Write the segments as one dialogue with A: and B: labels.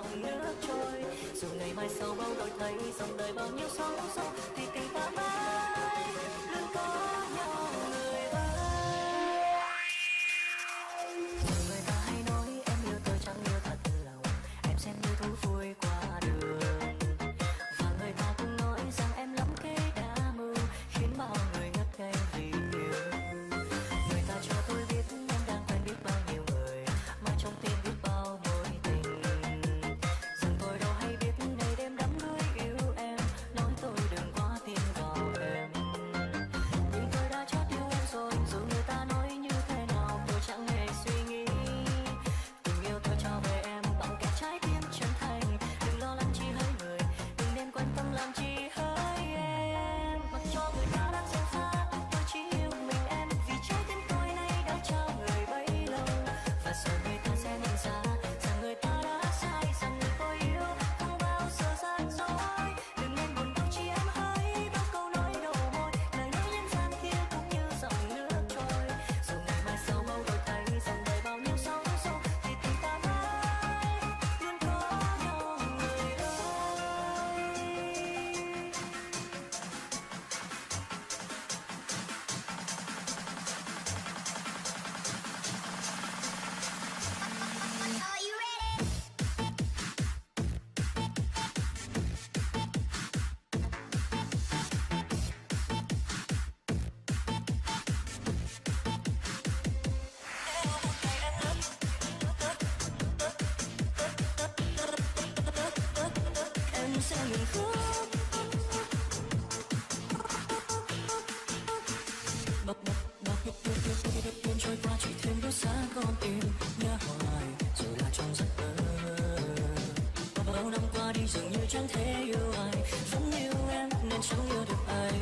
A: dòng nước trôi. Dù ngày mai sau bao đổi thay, dòng đời bao nhiêu sóng gió, thì tình ta mãi luôn có nhau người ơi. Rồi người ta hay nói em yêu tôi chẳng yêu thật lòng, em xem như thú vui qua đường. Và người ta cũng nói rằng em lắm cái đa mưu, khiến bao người ngất ngây vì yêu. Người ta cho tôi biết em đang quen biết bao nhiêu người, mà trong tim biết bao mối tình. Rằng tôi đâu hay biết ngày đêm đắm đuối yêu em, nói tôi đừng quá tin vào em. Nhưng tôi đã chót yêu em rồi, dù người ta nói như thế nào tôi chẳng hề suy nghĩ. Tình yêu tôi cho về em bằng cái trái tim chân thành, đừng lo lắng chi hỡi người, đừng nên quan tâm làm chi hỡi em. Mặc cho người ta đang dèo pha, tôi chỉ yêu mình em, vì trái tim tôi nay đã trao người bấy lâu. Và rồi người ta sẽ nhận ra rằng người ta đã sai, rằng người tôi yêu không bao giờ gian dối. Đừng nên buồn đau chi em hỡi, bao câu nói đầu môi, lời nói nhân gian kia cũng như dòng nước trôi. Dù ngày mai sau bao đổi thay, dòng đời bao nhiêu sóng gió, thì tình ta mãi luôn có nhau người ơi.
B: Are you ready?
A: Em sẽ ngừng khóc, bập bập bập đêm trôi qua chỉ thêm đốt sáng con tim nhớ hoài rồi là trong giấc mơ. Bao năm qua đi dường như chẳng thể yêu ai, vẫn yêu em nên chẳng yêu được ai.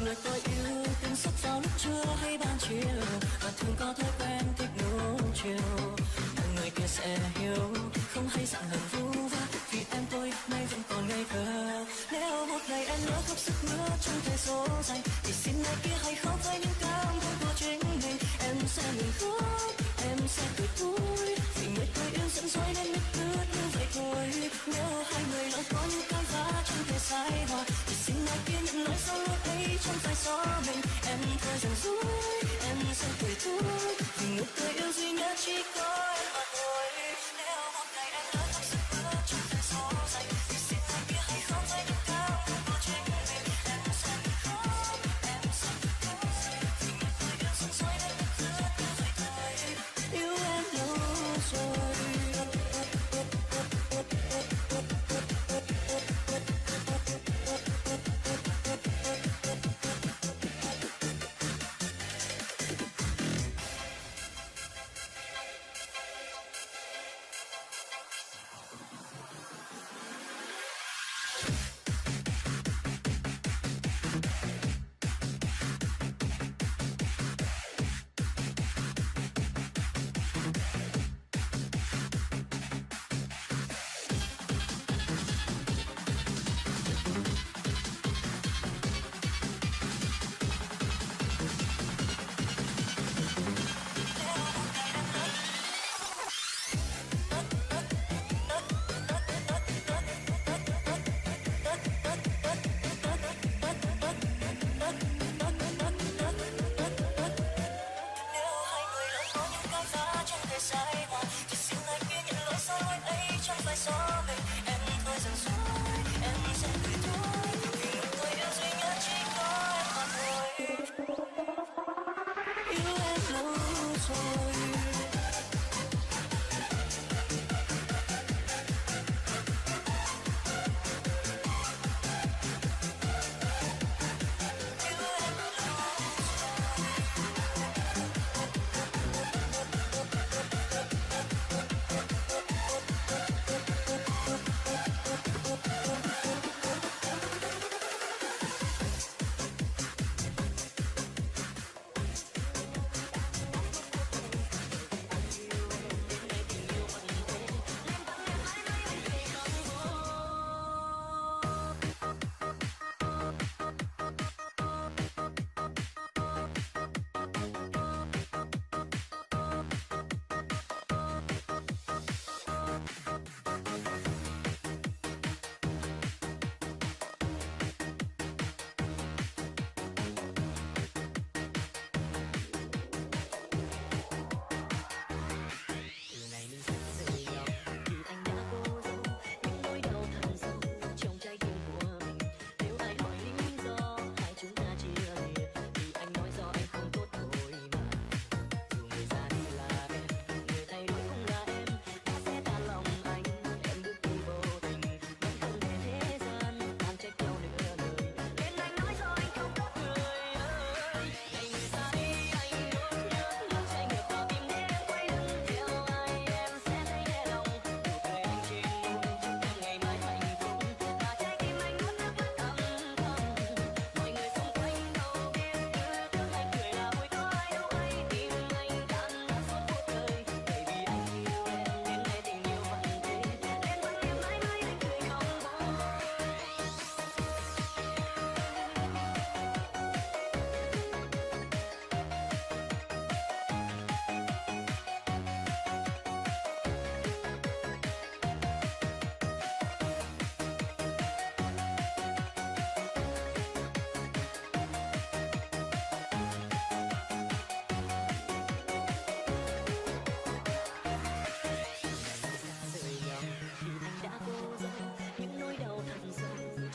A: Người tôi yêu từng sắc vào lúc trưa hay ban chiều, và thường có thói quen thích nấu chiều. Mọi người kia sẽ hiểu, không hay giận hờn vu vơ, vì em tôi nay vẫn còn ngây thơ. Nếu một ngày em lỡ khóc sức mướt trong thời số dành, thì xin người kia hãy khóc với những cảm vui của chính mình. Em sẽ ngừng khóc, em sẽ cười vui, vì người tôi yêu dẫn dối nên nức nứt như vậy thôi. Nếu hai người lỡ có những cãi vã trong thời sai hòa, thì xin người kia nhận lỗi sau lỗi ấy chẳng phải do mình. Em thôi rằng dối, em sẽ cười thôi, vì người tôi yêu duy nhất chỉ có em mà thôi. Nếu một ngày em lỡ khóc sức mướt trong thời số dành, thì xin người kia hãy khóc với những cảm vui của chính mình. Em sẽ ngừng khóc, em sẽ cười thôi, vì người tôi yêu dẫn dối nên nức nứt như vậy thôi. Yêu em lâu rồi.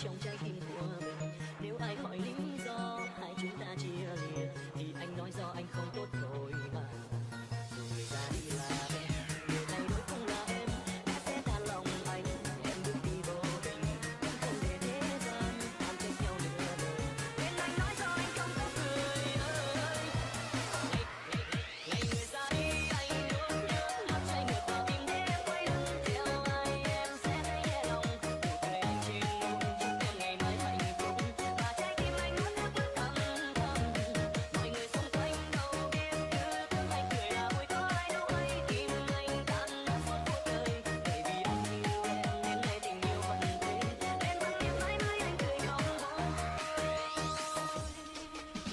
A: trong trái tim của mình. Nếu ai hỏi lý do hai chúng ta chia lìa thì anh nói do anh không tốt rồi mà. Dù người ra đi là em, người thay đổi không là em, đã sẽ tan lòng anh. Em bước đi vô tình, em không để thế gian tàn tranh nhau nửa đời. Nên anh nói do anh không tốt người ơi. Ngày người ra đi anh luôn nhớ, mắt trái ngược vào tim để em quay lưng theo ai em sẽ thấy nhẹ lòng. Nụ cười anh trên môi chúc em ngày mai hạnh phúc, và trái tim anh nuốt nước mắt thầm thầm. Mọi người xung quanh đâu biết cứ tưởng anh cười là vui, có ai đâu hay tim anh tan nát suốt cuộc đời. Bởi vì anh yêu em nên nay tình yêu vẫn thế, nên vẫn yêu mãi mãi anh cười không vui.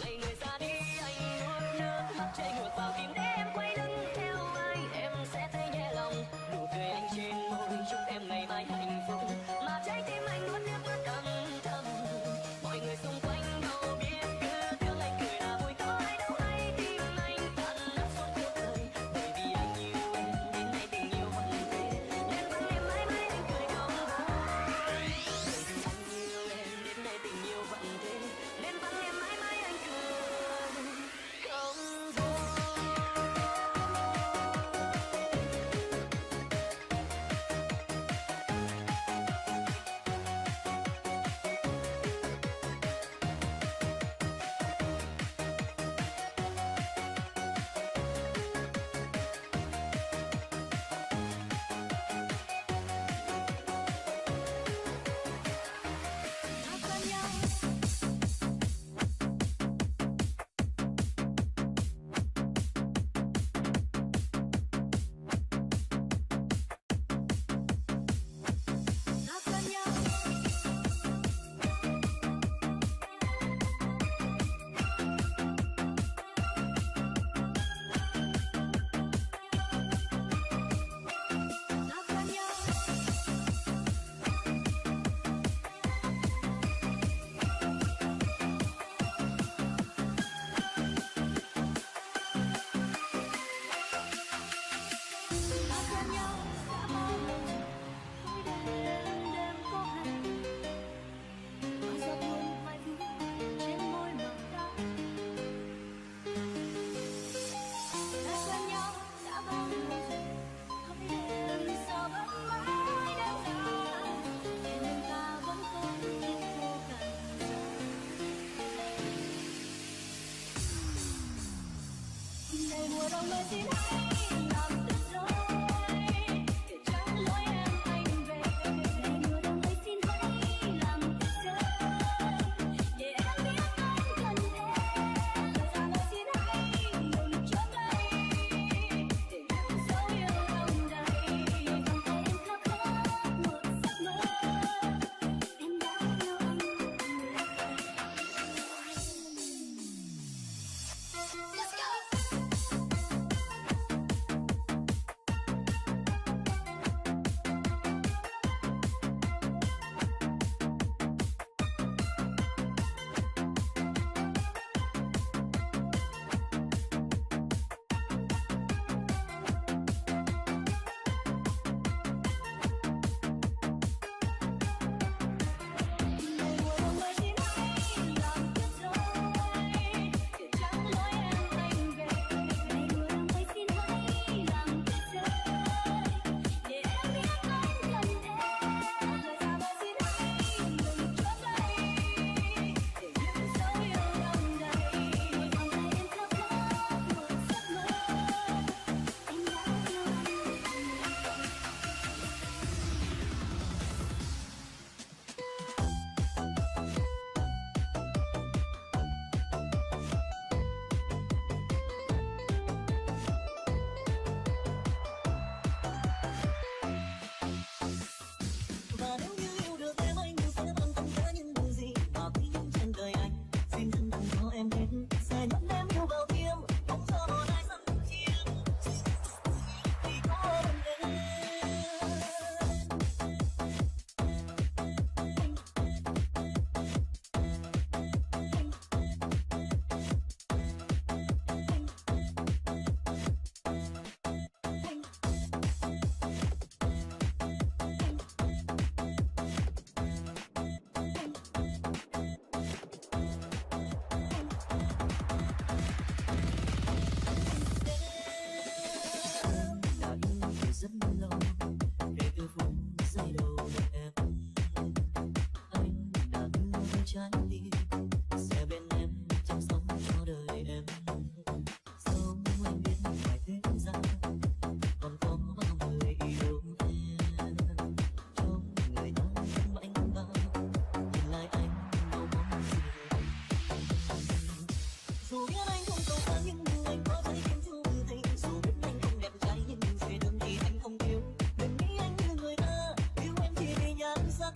A: Ngày người ra đi anh nuốt nước mắt chảy ngược vào tim để em quay lưng theo ai em sẽ thấy nhẹ lòng. Nụ cười anh trên môi chúc em ngày mai hạnh phúc, mà trái tim anh nuốt nước mắt thầm thầm. Mọi người xung quanh đâu biết cứ tưởng anh cười là vui, có ai đâu hay tim anh tan nát suốt cuộc đời. Bởi vì anh yêu em nên nay tình yêu vẫn thế, nên vẫn em mãi mãi anh cười không vui. Bởi vì anh yêu em đến nay tình yêu vẫn thế, nên vẫn em mãi mãi anh cười không vui. Ngày mùa đông nơi xin hãy làm tuyệt đối để tránh lối em anh về. Ngày mùa đông nơi xin hãy làm tuyệt đối để em biết anh cần em. Thời gian nơi xin hãy ngừng trước đây để em dấu yêu lòng đầy. Vòng tay em khao khát một giấc mơ, em đã yêu anh người. Let's go. trái tim sẽ bên em trong sống cho đời em. Dẫu anh biết ngoài thế gian còn có bao người yêu em, trong người ta không anh ta nhìn lại anh đâu mong gì. Dù biết anh không cầu xa nhưng anh có trái tim chung tình. Dù biết anh không đẹp trai nhưng duyên thương thì anh không thiếu. Đừng nghĩ anh như người ta yêu em chỉ vì nhan sắc.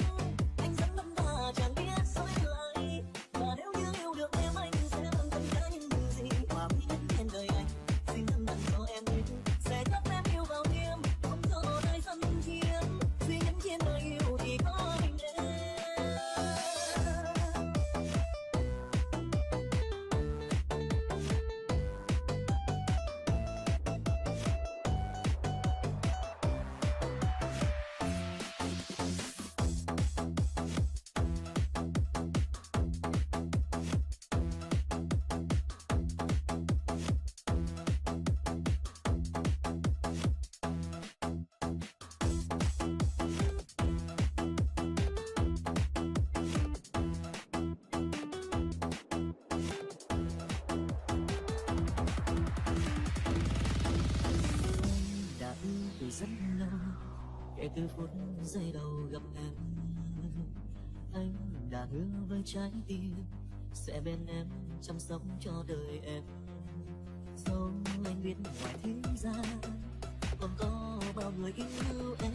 A: Anh rất lắm ta chẳng biết dối lại. Và nếu như yêu được em anh sẽ làm tất cả những điều gì mà quý nhất trên đời anh. Xin thân tặng cho em biết sẽ chấp em yêu vào đêm, không cho ai sân chiếm. Duy nhất trên đời yêu thì có mình em. Đã từ rất lâu kể từ phút giây đầu gặp em, anh đã hứa với trái tim sẽ bên em chăm sóc cho đời em. Dẫu anh biết ngoài thế gian còn có bao người yêu em,